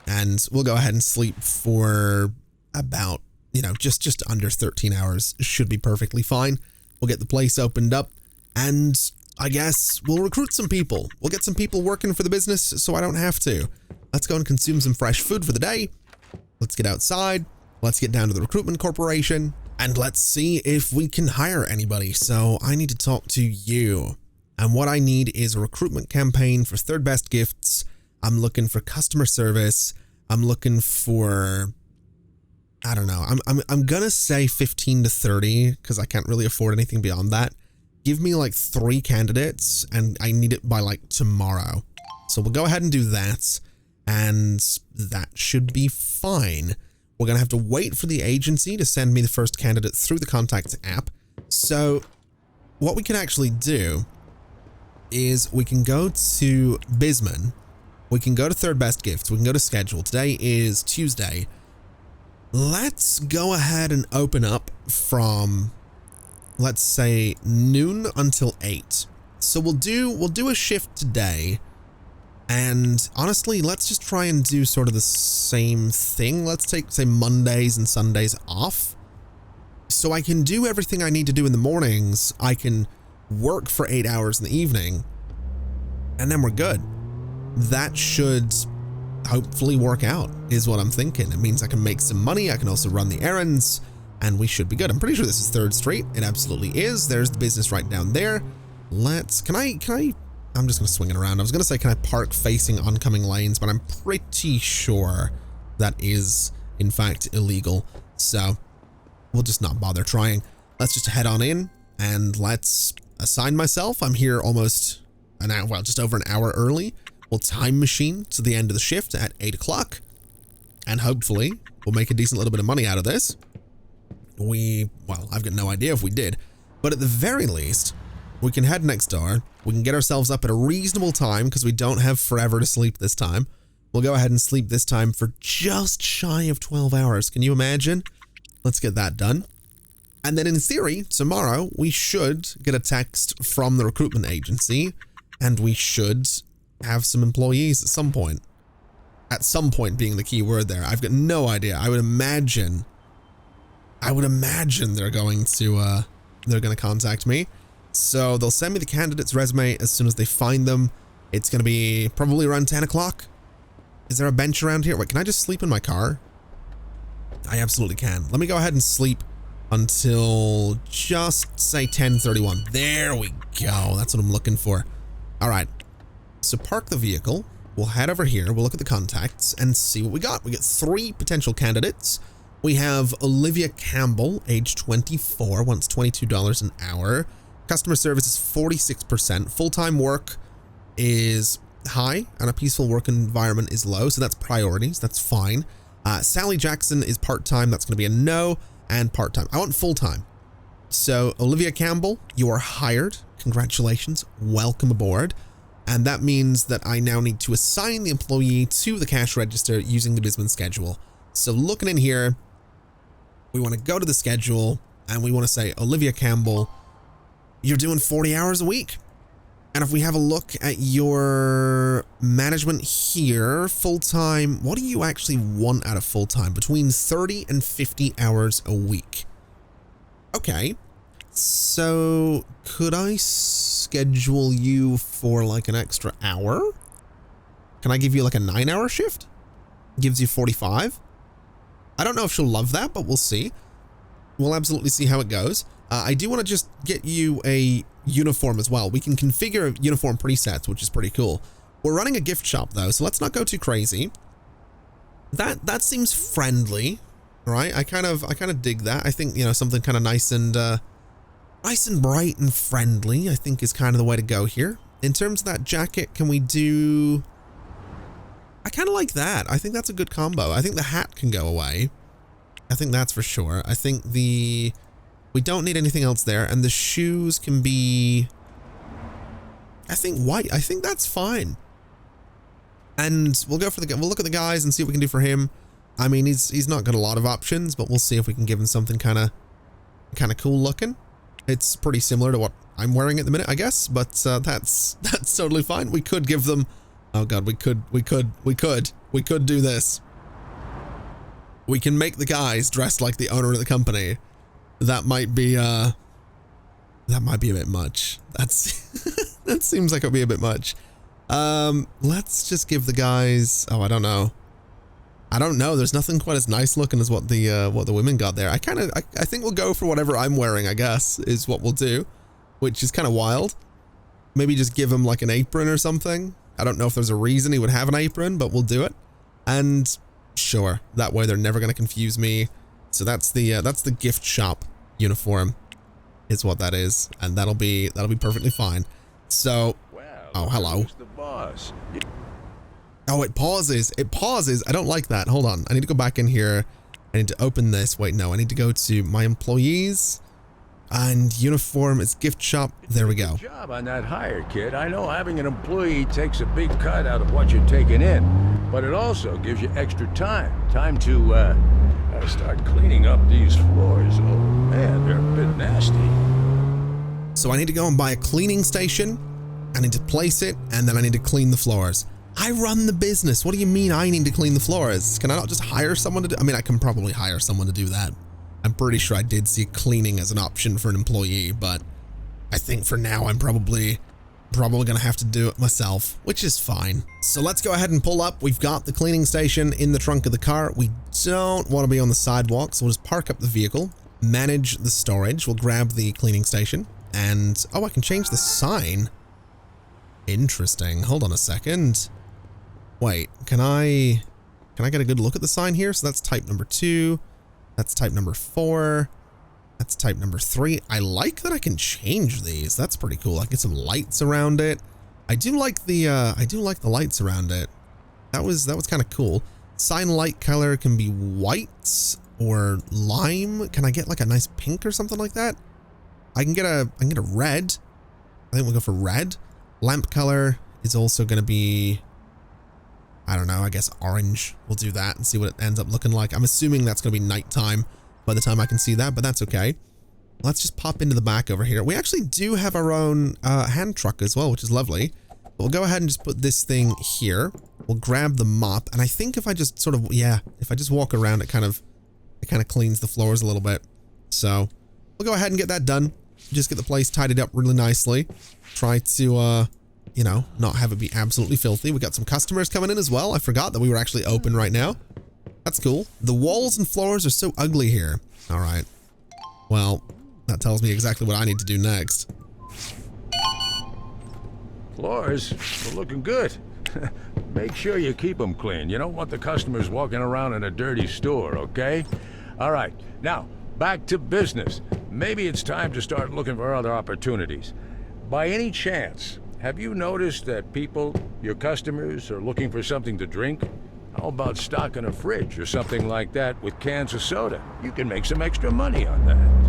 and we'll go ahead and sleep for about, you know, just under 13 hours. Should be perfectly fine. We'll get the place opened up, and I guess we'll recruit some people. We'll get some people working for the business so I don't have to. Let's go and consume some fresh food for the day. Let's get outside. Let's get down to the recruitment corporation, and let's see if we can hire anybody. So I need to talk to you. And what I need is a recruitment campaign for third best gifts. I'm looking for customer service. I'm looking for, I don't know. I'm gonna say 15 to 30 because I can't really afford anything beyond that. Give me like 3 candidates and I need it by like tomorrow. So we'll go ahead and do that, and that should be fine. We're gonna have to wait for the agency to send me the first candidate through the contacts app. So what we can actually do is we can go to Bisman, we can go to third best gifts, we can go to schedule. Today is Tuesday. Let's go ahead and open up from, let's say, noon until 8. So we'll do a shift today, and honestly, let's just try and do sort of the same thing. Let's take, say, Mondays and Sundays off, so I can do everything I need to do in the mornings. I can work for 8 hours in the evening, and then we're good. That should hopefully work out, is what I'm thinking. It means I can make some money. I can also run the errands, and we should be good. I'm pretty sure this is 3rd Street. It absolutely is. There's the business right down there. I'm just gonna swing it around. I was gonna say, can I park facing oncoming lanes, but I'm pretty sure that is in fact illegal. So we'll just not bother trying. Let's just head on in and let's assign myself. I'm here almost an hour, well, just over an hour early. We'll time machine to the end of the shift at 8 o'clock, and hopefully we'll make a decent little bit of money out of this. Well, I've got no idea if we did, but at the very least, we can head next door. We can get ourselves up at a reasonable time because we don't have forever to sleep this time. We'll go ahead and sleep this time for just shy of 12 hours. Can you imagine? Let's get that done. And then in theory, tomorrow, we should get a text from the recruitment agency, and we should have some employees at some point. At some point being the key word there. I've got no idea. I would imagine they're going to contact me. So they'll send me the candidate's resume as soon as they find them. It's going to be probably around 10 o'clock. Is there a bench around here? Wait, can I just sleep in my car? I absolutely can. Let me go ahead and sleep until just say 10:31. There we go. That's what I'm looking for. All right. So park the vehicle. We'll head over here. We'll look at the contacts and see what we got. We get 3 potential candidates. We have Olivia Campbell, age 24, wants $22 an hour. Customer service is 46%. Full-time work is high, and a peaceful work environment is low, so that's priorities. That's fine. Sally Jackson is part-time. That's going to be a no, and part-time. I want full-time. So Olivia Campbell, you are hired. Congratulations. Welcome aboard. And that means that I now need to assign the employee to the cash register using the Bisman schedule. So looking in here, we want to go to the schedule, and we want to say, Olivia Campbell, you're doing 40 hours a week. And if we have a look at your management here, full-time, what do you actually want out of full-time? Between 30 and 50 hours a week. Okay. So could I schedule you for like an extra hour? Can I give you like a 9-hour shift? Gives you 45. I don't know if she'll love that, but we'll see. We'll absolutely see how it goes. I do want to just get you a uniform as well. We can configure uniform presets, which is pretty cool. We're running a gift shop though, so let's not go too crazy. That seems friendly, right? I kind of dig that. I think, you know, something kind of nice and bright and friendly, I think is kind of the way to go here. In terms of that jacket, can we do... I kind of like that. I think that's a good combo. I think the hat can go away. I think that's for sure. I think we don't need anything else there. And the shoes can be, I think, white. I think that's fine. And we'll look at the guys and see what we can do for him. I mean, he's not got a lot of options, but we'll see if we can give him something kind of cool looking. It's pretty similar to what I'm wearing at the minute, I guess, but that's totally fine. We could give them, oh god, we could do this. We can make the guys dressed like the owner of the company. That might be a bit much. That seems like it'll be a bit much. Let's just give the guys, oh, I don't know. There's nothing quite as nice looking as what the women got there. I think we'll go for whatever I'm wearing, I guess, is what we'll do, which is kind of wild. Maybe just give him like an apron or something. I don't know if there's a reason he would have an apron, but we'll do it. And sure, that way they're never going to confuse me. So that's the gift shop uniform is what that is. And that'll be perfectly fine. So, oh, hello. The boss. Oh, it pauses. It pauses. I don't like that. Hold on. I need to go back in here. I need to open this. Wait, no. I need to go to my employees and uniform is gift shop. There we go. Good job on that hire, kid. I know having an employee takes a big cut out of what you're taking in, but it also gives you extra time. Time to start cleaning up these floors. Oh man, they're a bit nasty. So I need to go and buy a cleaning station. I need to place it, and then I need to clean the floors. I run the business. What do you mean I need to clean the floors? Can I not just hire someone to do? I mean, I can probably hire someone to do that. I'm pretty sure I did see cleaning as an option for an employee, but I think for now I'm probably gonna have to do it myself, which is fine. So let's go ahead and pull up. We've got the cleaning station in the trunk of the car. We don't want to be on the sidewalk, so we'll just park up the vehicle, manage the storage. We'll grab the cleaning station, and oh, I can change the sign. Interesting. Hold on a second. Wait, can I get a good look at the sign here? So that's type number 2. That's type number 4. That's type number 3. I like that I can change these. That's pretty cool. I get some lights around it. I do like the lights around it. That was kind of cool. Sign light color can be white or lime. Can I get like a nice pink or something like that? I can get a red. I think we'll go for red. Lamp color is also going to be, I don't know, I guess orange. We'll do that and see what it ends up looking like. I'm assuming that's going to be nighttime by the time I can see that, but that's okay. Let's just pop into the back over here. We actually do have our own hand truck as well, which is lovely. But we'll go ahead and just put this thing here. We'll grab the mop, and I think if I just sort of, yeah, if I just walk around, it kind of cleans the floors a little bit. So we'll go ahead and get that done. Just get the place tidied up really nicely. Try to, you know, not have it be absolutely filthy. We got some customers coming in as well. I forgot that we were actually open right now. That's cool. The walls and floors are so ugly here. All right. Well, that tells me exactly what I need to do next. Floors are looking good. Make sure you keep them clean. You don't want the customers walking around in a dirty store, okay? All right. Now, back to business. Maybe it's time to start looking for other opportunities. By any chance, have you noticed that people, your customers, are looking for something to drink? How about stocking a fridge or something like that with cans of soda? You can make some extra money on that.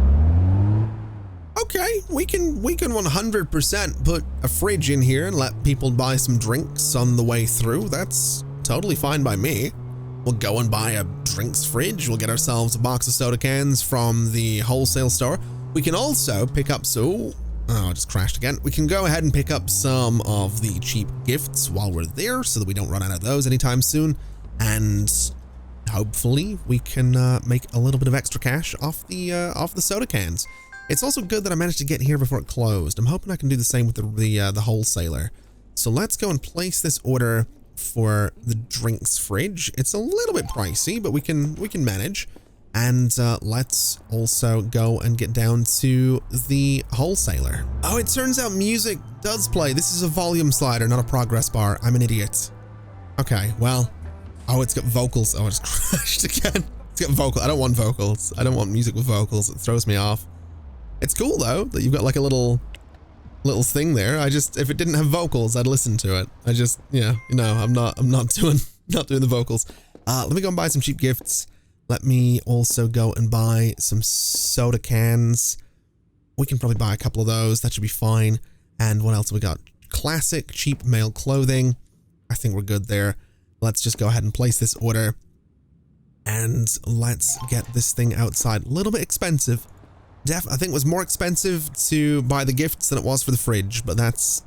Okay, we can 100% put a fridge in here and let people buy some drinks on the way through. That's totally fine by me. We'll go and buy a drinks fridge. We'll get ourselves a box of soda cans from the wholesale store. We can also pick up oh, I just crashed again. We can go ahead and pick up some of the cheap gifts while we're there so that we don't run out of those anytime soon. And hopefully we can make a little bit of extra cash off the soda cans. It's also good that I managed to get here before it closed. I'm hoping I can do the same with the wholesaler. So let's go and place this order for the drinks fridge. It's a little bit pricey, but we can manage. And let's also go and get down to the wholesaler. Oh, it turns out music does play. This is a volume slider, not a progress bar. I'm an idiot. Okay, well. Oh, it's got vocals. Oh, I just crashed again. It's got vocals. I don't want vocals. I don't want music with vocals. It throws me off. It's cool though that you've got like a little thing there. If it didn't have vocals, I'd listen to it. Yeah, you know, I'm not doing the vocals. Let me go and buy some cheap gifts. Let me also go and buy some soda cans. We can probably buy a couple of those. That should be fine. And what else have we got? Classic cheap male clothing. I I think we're good there. Let's just go ahead and place this order. And let's get this thing outside. A little bit expensive. I think it was more expensive to buy the gifts than it was for the fridge, but that's,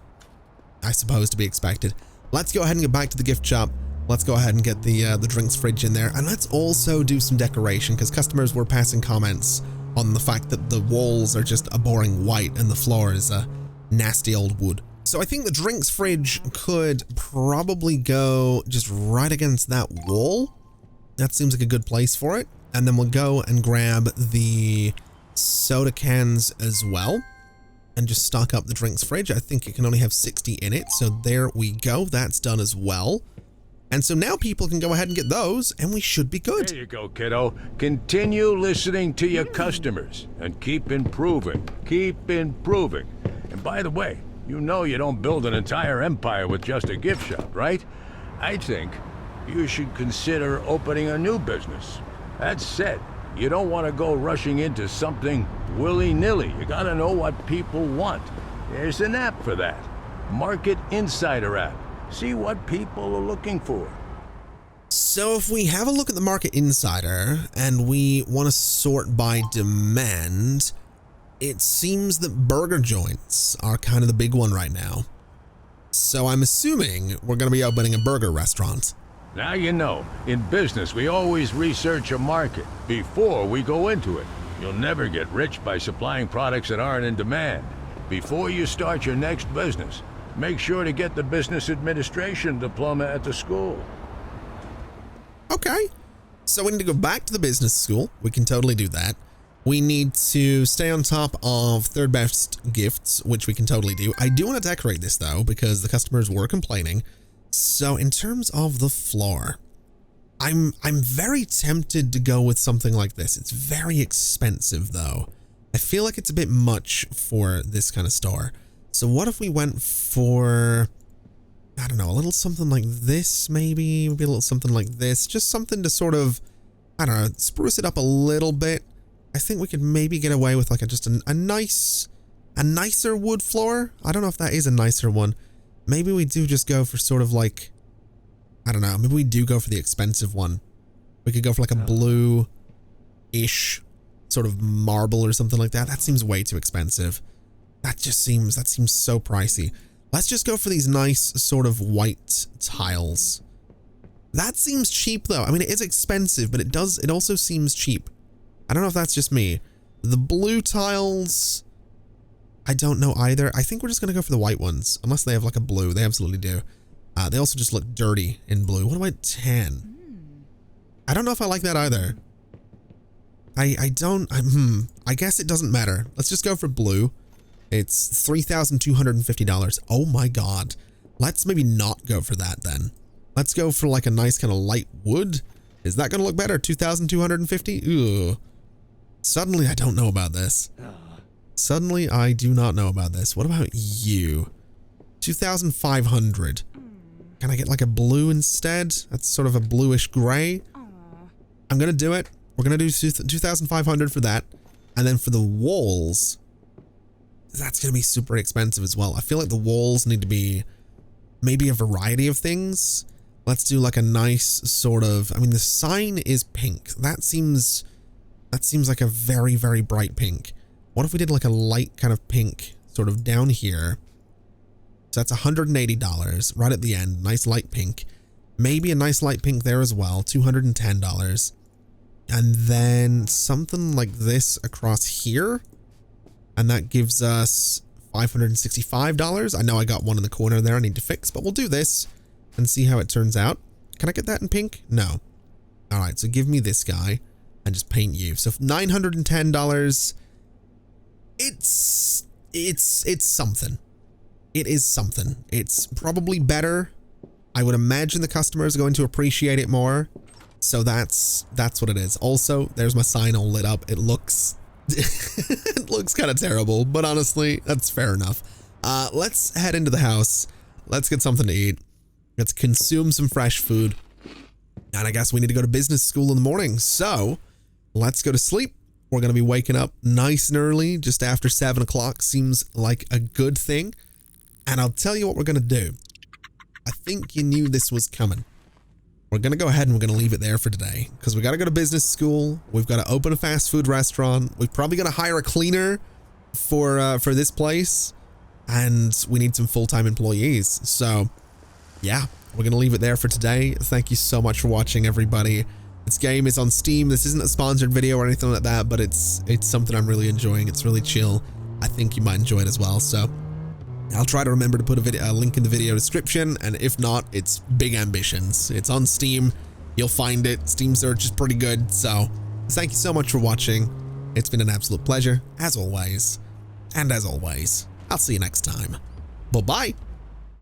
I suppose, to be expected. Let's go ahead and get back to the gift shop. Let's go ahead and get the drinks fridge in there. And let's also do some decoration, because customers were passing comments on the fact that the walls are just a boring white and the floor is a nasty old wood. So I think the drinks fridge could probably go just right against that wall. That seems like a good place for it. And then we'll go and grab the soda cans as well and just stock up the drinks fridge. I think it can only have 60 in it. So there we go. That's done as well. And so now people can go ahead and get those and we should be good. There you go, kiddo. Continue listening to your customers and keep improving. Keep improving. And by the way, you know you don't build an entire empire with just a gift shop, right? I think you should consider opening a new business. That said, you don't want to go rushing into something willy-nilly. You gotta know what people want. There's an app for that. Market Insider app. See what people are looking for. So if we have a look at the Market Insider and we want to sort by demand, it seems that burger joints are kind of the big one right now. So I'm assuming we're going to be opening a burger restaurant. Now you know, in business we always research a market before we go into it. You'll never get rich by supplying products that aren't in demand. Before you start your next business, make sure to get the business administration diploma at the school. Okay, so we need to go back to the business school. We can totally do that. We need to stay on top of third best gifts, which we can totally do. I do want to decorate this though, because the customers were complaining. So in terms of the floor, I'm very tempted to go with something like this. It's very expensive though. I feel like it's a bit much for this kind of store. So what if we went for, I don't know, a little something like this, maybe a little something like this, just something to sort of, I don't know, spruce it up a little bit. I think we could maybe get away with like a nicer wood floor. I don't know if that is a nicer one. Maybe we do just go for sort of like, I don't know, maybe we do go for the expensive one. We could go for like a blue-ish sort of marble or something like that. That seems way too expensive. That seems so pricey. Let's just go for these nice sort of white tiles. That seems cheap though. I mean, it is expensive, but it also seems cheap. I don't know if that's just me. The blue tiles, I don't know either. I think we're just going to go for the white ones, unless they have like a blue. They absolutely do. They also just look dirty in blue. What about tan? I don't know if I like that either. I guess it doesn't matter. Let's just go for blue. It's $3,250. Oh my God. Let's maybe not go for that then. Let's go for like a nice kind of light wood. Is that going to look better? $2,250? Ugh. Suddenly I don't know about this. Suddenly I do not know about this. What about you? 2,500. Can I get like a blue instead? That's sort of a bluish gray. I'm going to do it. We're going to do 2,500 for that. And then for the walls, that's going to be super expensive as well. I feel like the walls need to be maybe a variety of things. Let's do like a nice sort of, I mean, the sign is pink. That seems like a very, very bright pink. What if we did like a light kind of pink sort of down here? So that's $180 right at the end. Nice light pink. Maybe a nice light pink there as well. $210. And then something like this across here. And that gives us $565. I know I got one in the corner there I need to fix, but we'll do this and see how it turns out. Can I get that in pink? No. All right, so give me this guy and just paint you. So $910. It's something. It is something. It's probably better. I would imagine the customer is going to appreciate it more. So that's what it is. Also, there's my sign all lit up. It looks it looks kind of terrible, but honestly, that's fair enough. Let's head into the house. Let's get something to eat. Let's consume some fresh food. And I guess we need to go to business school in the morning. So let's go to sleep. We're going to be waking up nice and early, just after 7 o'clock. Seems like a good thing. And I'll tell you what we're going to do. I think you knew this was coming. We're going to go ahead and we're going to leave it there for today because we got to go to business school. We've got to open a fast food restaurant. We've probably got to hire a cleaner for this place, and we need some full-time employees. So yeah, we're going to leave it there for today. Thank you so much for watching, everybody. This game is on Steam. This isn't a sponsored video or anything like that, but it's something I'm really enjoying. It's really chill. I think you might enjoy it as well. So I'll try to remember to put a link in the video description, and if not, it's Big Ambitions. It's on Steam. You'll find it. Steam search is pretty good. So thank you so much for watching. It's been an absolute pleasure, as always. And as always, I'll see you next time. Bye-bye.